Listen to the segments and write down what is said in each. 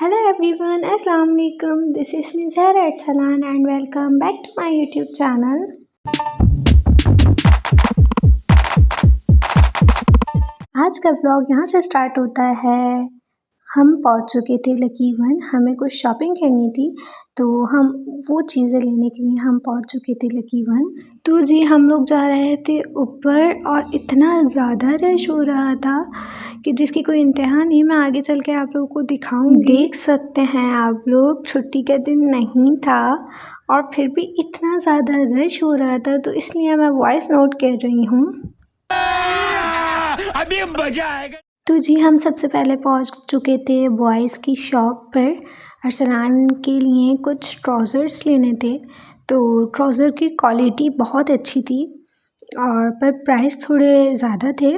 Hello everyone, Assalamu alaikum. This is Miss Zahra Arsalan and welcome back to my YouTube channel. आज का vlog यहाँ से start होता है। हम पहुँच चुके थे लकी वन, हमें कुछ शॉपिंग करनी थी तो हम वो चीज़ें लेने के लिए हम पहुँच चुके थे लकी वन। तो जी हम लोग जा रहे थे ऊपर और इतना ज़्यादा रश हो रहा था कि जिसकी कोई इंतहा नहीं। मैं आगे चल के आप लोगों को दिखाऊंगी। देख सकते हैं आप लोग, छुट्टी का दिन नहीं था और फिर भी इतना ज़्यादा रश हो रहा था, तो इसलिए मैं वॉइस नोट कर रही हूँ। अभी मजा आएगा। तो जी हम सबसे पहले पहुँच चुके थे बॉयज़ की शॉप पर। अरसलान के लिए कुछ ट्राउज़र्स लेने थे, तो ट्राउज़र की क्वालिटी बहुत अच्छी थी और पर प्राइस थोड़े ज़्यादा थे,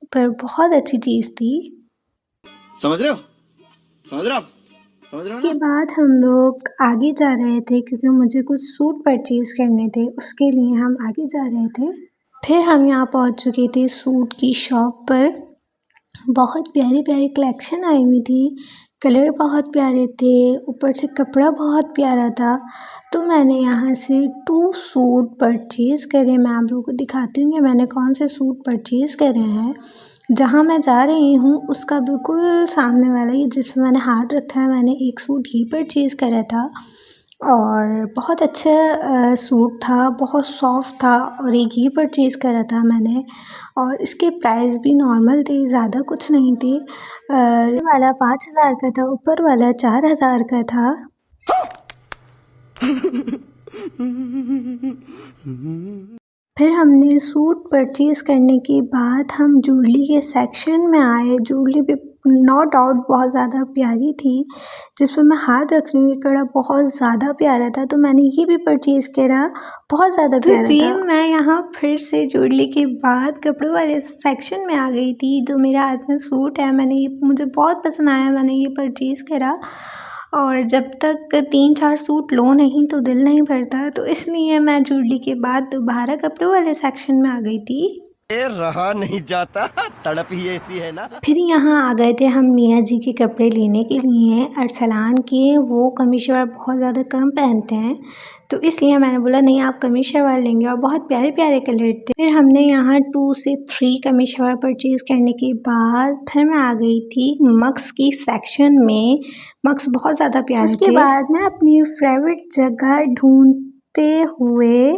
पर बहुत अच्छी चीज़ थी। समझ रहे हो ना? के बाद हम लोग आगे जा रहे थे क्योंकि मुझे कुछ सूट परचेज़ करने थे, उसके लिए हम आगे जा रहे थे। फिर हम यहाँ पहुँच चुके थे सूट की शॉप पर। बहुत प्यारी प्यारी कलेक्शन आई हुई थी, कलर बहुत प्यारे थे, ऊपर से कपड़ा बहुत प्यारा था। तो मैंने यहाँ से 2 सूट परचेज़ करे। मैं आप लोगों को दिखाती हूँ कि मैंने कौन से सूट परचेज़ करे हैं। जहाँ मैं जा रही हूँ उसका बिल्कुल सामने वाला ही जिसमें मैंने हाथ रखा है, मैंने एक सूट ही परचेज़ करा था और बहुत अच्छा सूट था, बहुत सॉफ्ट था और एक ही परचेज़ करा था मैंने और इसके प्राइस भी नॉर्मल थे, ज़्यादा कुछ नहीं थे। वाला 5,000 का था, ऊपर वाला 4,000 का था। फिर हमने सूट परचेज़ करने के बाद हम ज्वेलरी के सेक्शन में आए। ज्वेलरी भी नो डाउट बहुत ज़्यादा प्यारी थी, जिस पर मैं हाथ रख रही हूँ। ये कड़ा बहुत ज़्यादा प्यारा था, तो मैंने ये भी परचेज़ करा, बहुत ज़्यादा प्यारा था। मैं यहाँ फिर से ज्वेलरी के बाद कपड़ों वाले सेक्शन में आ गई थी। जो मेरा हाथ में सूट है, मुझे बहुत पसंद आया, मैंने ये परचेज़ करा और जब तक 3-4 सूट लो नहीं तो दिल नहीं भरता, तो इसलिए मैं ज्वेलरी के बाद दोबारा कपड़ों वाले सेक्शन में आ गई थी। रहा नहीं जाता, तड़प ही ऐसी है ना। फिर यहाँ आ गए थे हम मियाँ जी के कपड़े लेने के लिए। अरसलान के वो कमीज शलवार बहुत ज़्यादा कम पहनते हैं, तो इसलिए मैंने बोला नहीं आप कमीज शलवार लेंगे, और बहुत प्यारे प्यारे कलर थे। फिर हमने यहाँ 2 से 3 कमीज शलवार परचेज़ करने के बाद फिर मैं आ गई थी मक्स की सेक्शन में। मक्स बहुत ज़्यादा प्यारे थे। उसके बाद मैं अपनी फेवरेट जगह ढूंढते हुए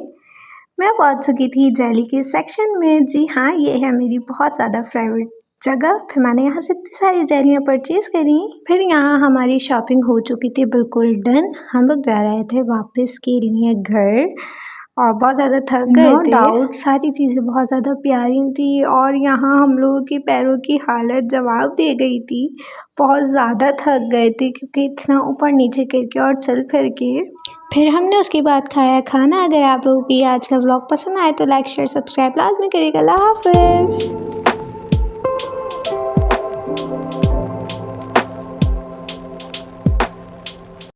मैं पहुंच चुकी थी जेली के सेक्शन में। जी हाँ, ये है मेरी बहुत ज़्यादा फेवरेट जगह। फिर मैंने यहाँ से इतनी सारी जेलियाँ परचेज़ करी। फिर यहाँ हमारी शॉपिंग हो चुकी थी बिल्कुल डन। हम लोग जा रहे थे वापस के लिए घर और बहुत ज़्यादा थक गए थे। नो डाउट सारी चीज़ें बहुत ज़्यादा प्यारी थी और यहाँ हम लोगों के पैरों की हालत जवाब दे गई थी। बहुत ज़्यादा थक गए थे क्योंकि इतना ऊपर नीचे करके और चल फिर के। फिर हमने उसके बाद खाया खाना। अगर आप लोगों को ये आज का व्लॉग पसंद आए तो लाइक शेयर सब्सक्राइब लाजमी करिएगा। अल्लाह हाफ़िज़।